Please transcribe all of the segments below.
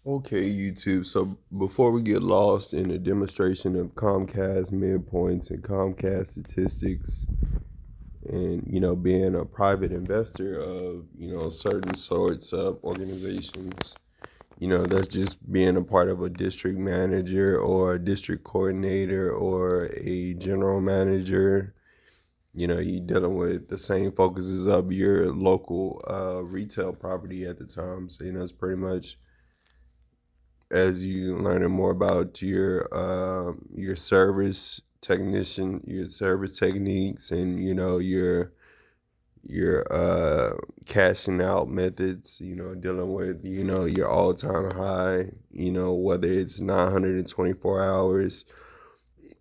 Okay, YouTube. So before we get lost in a demonstration of Comcast midpoints and Comcast statistics, and being a private investor of certain sorts of organizations, that's just being a part of a district manager or a district coordinator or a general manager. You dealing with the same focuses of your local retail property at the time. So it's pretty much as you learning more about your service technician, your service techniques, and your cashing out methods. Dealing with your all time high. Whether it's 924 hours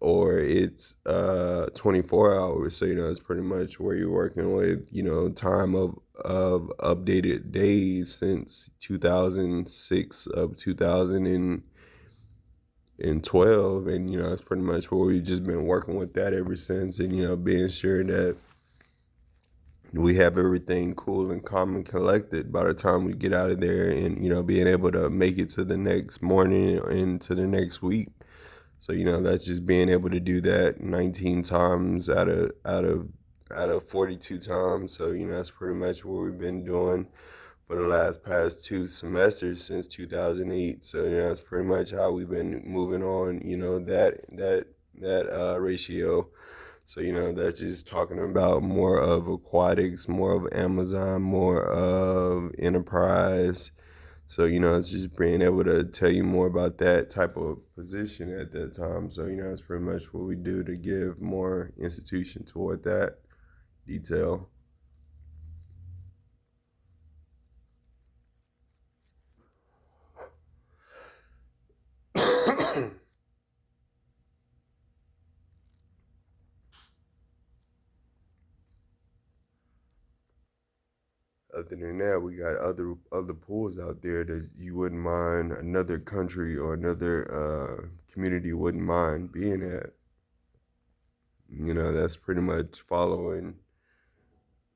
or it's 24 hours. So it's pretty much where you're working with time of updated days since 2006 of 2012, and that's pretty much where we've just been working with that ever since, and being sure that we have everything cool and calm and collected by the time we get out of there, and being able to make it to the next morning and to the next week. So that's just being able to do that 19 times out of 42 times. So that's pretty much what we've been doing for the past two semesters since 2008. So that's pretty much how we've been moving on. That ratio. So that's just talking about more of aquatics, more of Amazon, more of enterprise. So it's just being able to tell you more about that type of position at that time. So that's pretty much what we do to give more institution toward that detail. Other than that, we got other pools out there that you wouldn't mind, another country or another community wouldn't mind being at. That's pretty much following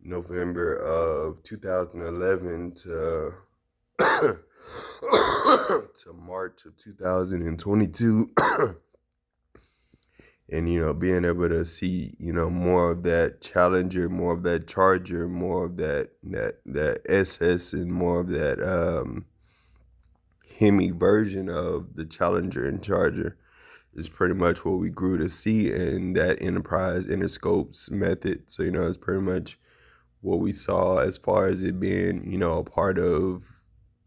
November of 2011 to to March of 2022. And being able to see more of that Challenger, more of that Charger, more of that SS, and more of that Hemi version of the Challenger and Charger is pretty much what we grew to see in that enterprise interscopes method. So it's pretty much what we saw as far as it being a part of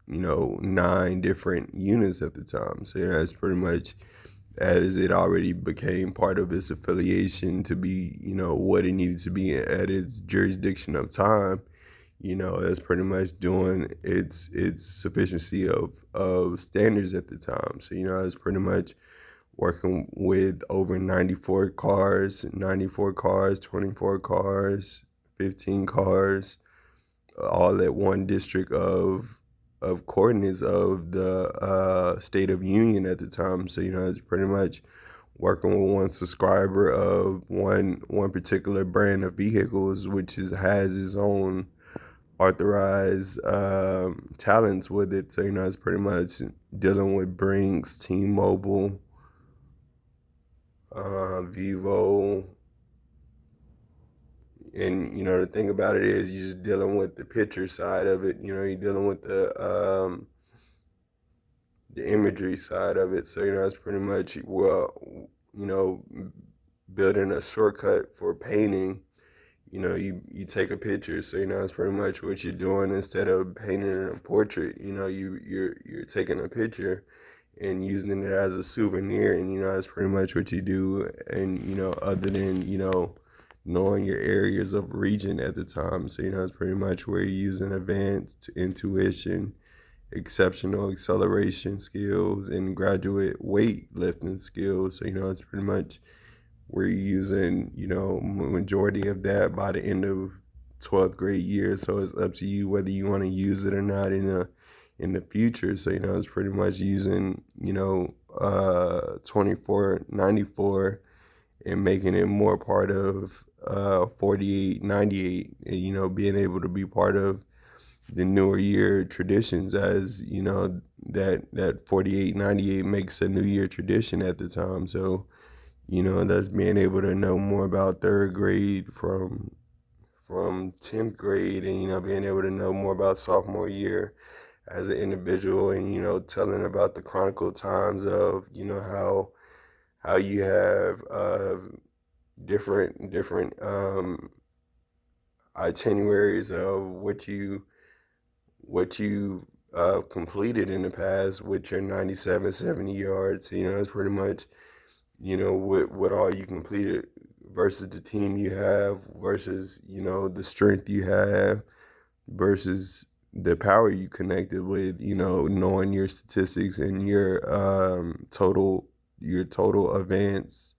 9 different units at the time. So it's pretty much as it already became part of its affiliation to be, what it needed to be at its jurisdiction of time. It's pretty much doing its sufficiency of standards at the time. So it's pretty much working with over 94 cars, 24 cars, 15 cars, all at one district of coordinates of the state of union at the time. So it's pretty much working with one subscriber of one particular brand of vehicles, which has its own authorized talents with it. So it's pretty much dealing with Brinks, T-Mobile, Vivo. And the thing about it is you're just dealing with the picture side of it. You're dealing with the imagery side of it. So it's pretty much you know building a shortcut for painting. You take a picture. So it's pretty much what you're doing instead of painting a portrait. You're taking a picture and using it as a souvenir, and that's pretty much what you do. And other than knowing your areas of region at the time. So it's pretty much where you're using advanced intuition, exceptional acceleration skills, and graduate weight lifting skills. So it's pretty much where you're using majority of that by the end of 12th grade year. So it's up to you whether you want to use it or not in the future. So it's pretty much using 2494 and making it more part of 4898, and being able to be part of the newer year traditions, as you know, that 4898 makes a new year tradition at the time. So you know, that's being able to know more about third grade from 10th grade, and you know, being able to know more about sophomore year as an individual, and you know, telling about the chronicle times of, you know, how you have different itineraries of what you completed in the past with your 97, 70 yards. You know, it's pretty much, you know, what all you completed versus the team you have versus, you know, the strength you have versus the power you connected with, you know, knowing your statistics and your total advance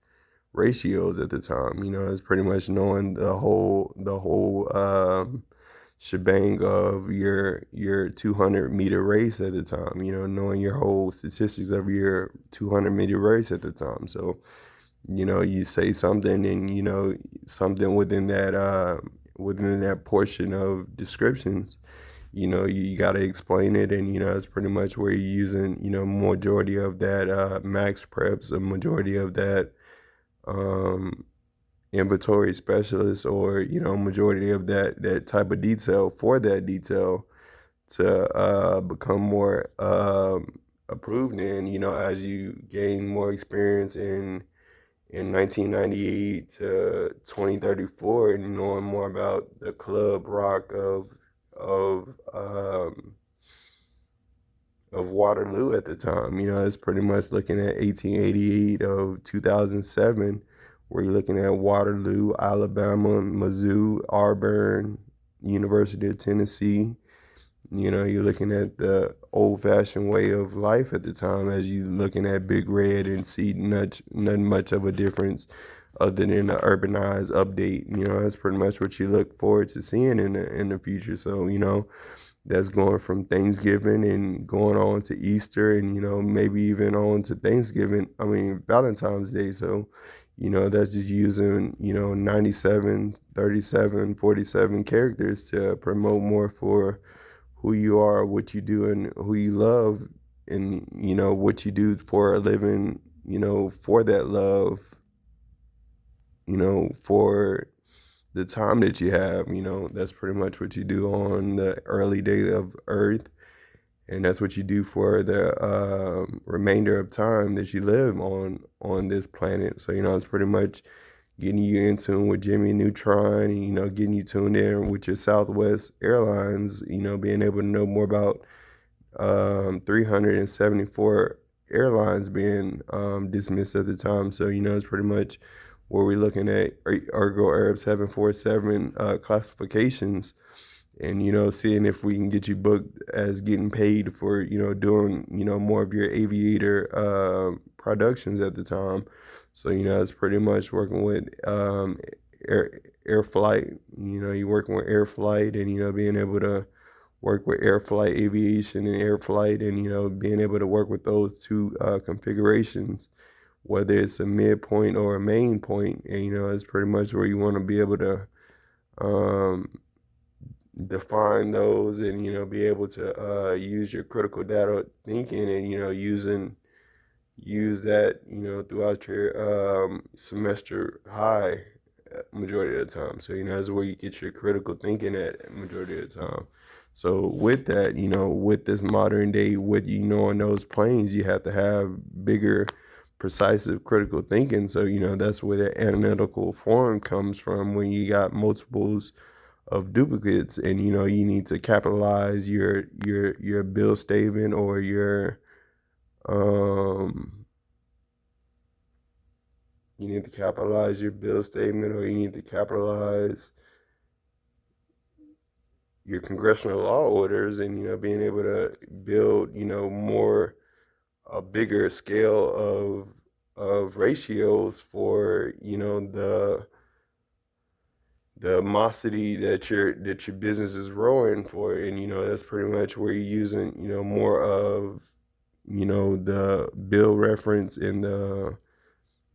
ratios at the time. You know, it's pretty much knowing the whole shebang of your 200-meter race at the time. You know, knowing your whole statistics of your 200-meter race at the time. So you know, you say something, and you know, something within that portion of descriptions, you know, you got to explain it, and you know, it's pretty much where you're using, you know, majority of that max preps, a majority of that um inventory specialist, or you know, majority of that type of detail for that detail to become more approved in, you know, as you gain more experience in 1998 to 2034, and knowing more about the club rock of um, of Waterloo at the time. You know, it's pretty much looking at 1888 of 2007, where you're looking at Waterloo, Alabama, Mizzou, Auburn, University of Tennessee. You know, you're looking at the old-fashioned way of life at the time, as you looking at Big Red and see nothing much of a difference other than the urbanized update. You know, that's pretty much what you look forward to seeing in the future. So, you know, that's going from Thanksgiving and going on to Easter, and you know, maybe even on to Thanksgiving. I mean, Valentine's Day. So, you know, that's just using, you know, 97, 37, 47 characters to promote more for who you are, what you do, and who you love, and you know, what you do for a living, you know, for that love, you know, for the time that you have. You know, that's pretty much what you do on the early day of Earth, and that's what you do for the remainder of time that you live on this planet. So you know, it's pretty much getting you in tune with Jimmy Neutron, and you know, getting you tuned in with your Southwest Airlines. You know, being able to know more about 374 airlines being dismissed at the time. So, you know, it's pretty much where we're looking at Argo Arab 747 classifications, and, you know, seeing if we can get you booked as getting paid for, you know, doing, you know, more of your aviator productions at the time. So, you know, it's pretty much working with air, air flight. You know, you're working with air flight, and, you know, being able to work with air flight aviation and air flight, and you know, being able to work with those two configurations, whether it's a midpoint or a main point. And you know, it's pretty much where you want to be able to um, define those, and you know, be able to use your critical data thinking, and you know, use that, you know, throughout your semester high majority of the time. So, you know, that's where you get your critical thinking at majority of the time. So with that, you know, with this modern day, with, you know, on those planes, you have to have bigger, precise critical thinking. So, you know, that's where the analytical form comes from, when you got multiples of duplicates, and you know, you need to capitalize your bill statement, or your um you need to capitalize your bill statement, or you need to capitalize your congressional law orders, and you know, being able to build, you know, more a bigger scale of ratios for, you know, the amosity that your business is growing for. And you know, that's pretty much where you're using, you know, more of, you know, the bill reference and the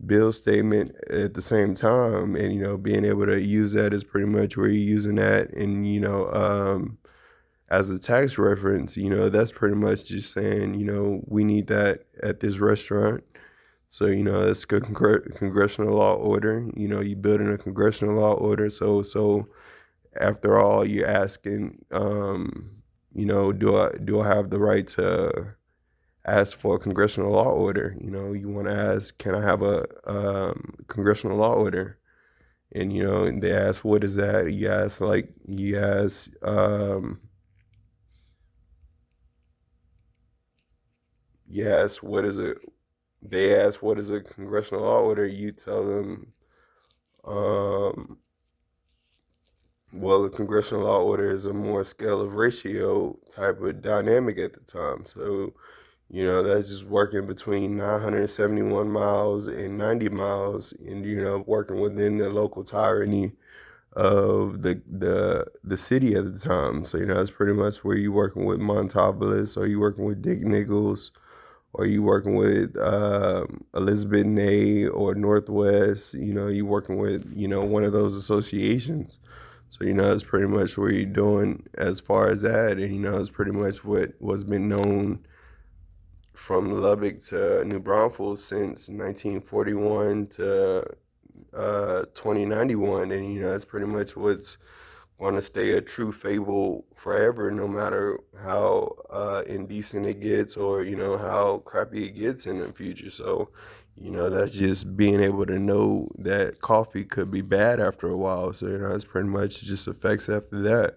bill statement at the same time. And you know, being able to use that is pretty much where you're using that, and you know, as a tax reference, that's pretty much just saying, we need that at this restaurant. So, it's a congressional law order. You building a congressional law order. So after all, you're asking, do I have the right to ask for a congressional law order? You want to ask, can I have a congressional law order? And and they ask, what is that? You ask, what is it? They ask, what is a congressional law order? You tell them, um, well, the congressional law order is a more scale of ratio type of dynamic at the time. So, that's just working between 971 miles and 90 miles, and working within the local tyranny of the city at the time. So, that's pretty much where you're working with Montalvo, or you working with Dick Nichols, or you working with Elizabeth Ney or Northwest. You working with one of those associations. So it's pretty much what you're doing as far as that, and it's pretty much what's been known from Lubbock to New Braunfels since 1941 to 2091, and it's pretty much what's going to stay a true fable forever, no matter how indecent it gets, or how crappy it gets in the future. So that's just being able to know that coffee could be bad after a while. So it's pretty much just effects after that.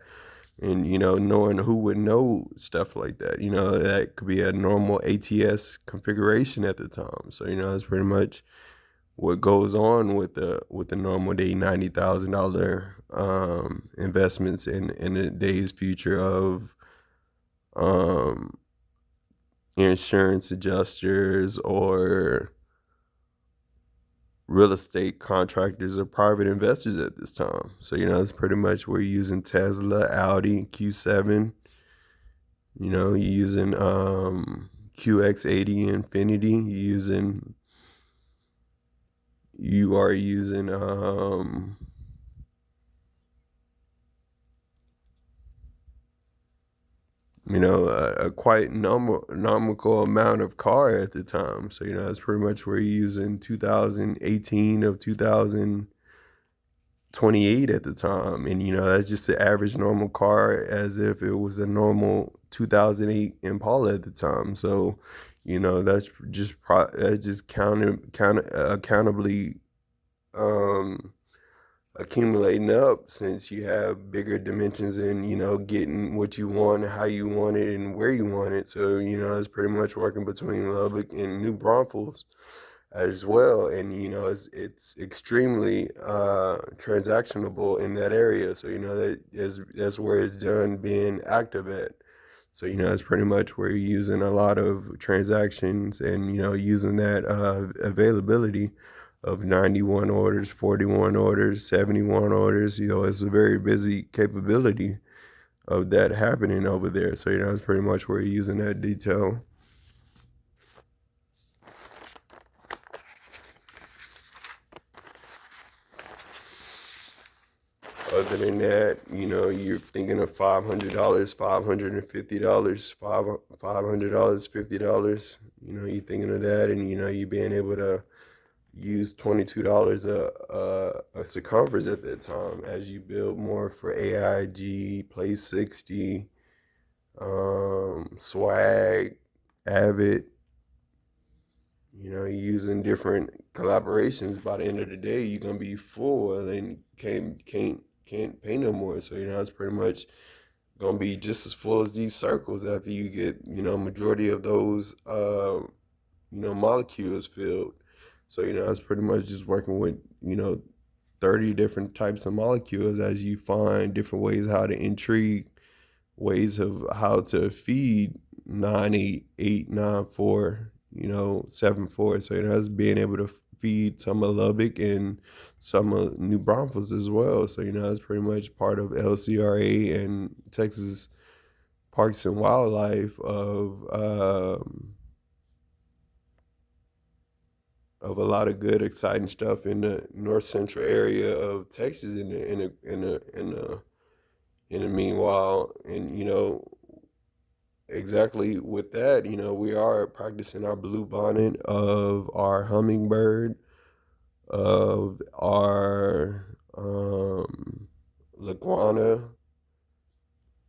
And knowing who would know stuff like that, that could be a normal ATS configuration at the time. So it's pretty much what goes on with the normal day $90,000 investments in the day's future of um, insurance adjusters or real estate contractors or private investors at this time. So it's pretty much we're using Tesla, Audi, Q7. You're using QX80 Infinity. You are using a quite nomical amount of car at the time. So that's pretty much where you're using 2018 of 2028 at the time, and that's just the average normal car, as if it was a normal 2008 Impala at the time. So that's just accountably um accumulating up, since you have bigger dimensions in getting what you want, how you want it, and where you want it. So it's pretty much working between Lubbock and New Braunfels as well, and it's extremely transactionable in that area. So that's where it's done being active at. So it's pretty much where you're using a lot of transactions, and using that availability of 91 orders, 41 orders, 71 orders. It's a very busy capability of that happening over there. So it's pretty much where you're using that detail. Other than that, you're thinking of $500, $550, $500, $50. You're thinking of that, and you being able to use $22 a circumference at that time, as you build more for AIG, Play 60, Swag, Avid. Using different collaborations. By the end of the day, you're gonna be full, and then can't pay no more. So it's pretty much gonna be just as full as these circles after you get majority of those molecules filled. So it's pretty much just working with 30 different types of molecules, as you find different ways how to intrigue, ways of how to feed 98894, 74. So that's being able to feed some of Lubbock and some of New Braunfels as well. So that's pretty much part of LCRA and Texas Parks and Wildlife of a lot of good, exciting stuff in the north central area of Texas, in the In the meanwhile, and exactly with that, we are practicing our blue bonnet of our hummingbird, of our Laguana,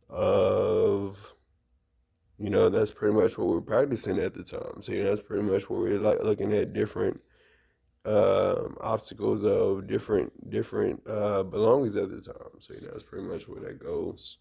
of that's pretty much what we're practicing at the time. So that's pretty much what we're like looking at different obstacles of different belongings at the time. So that's pretty much where that goes.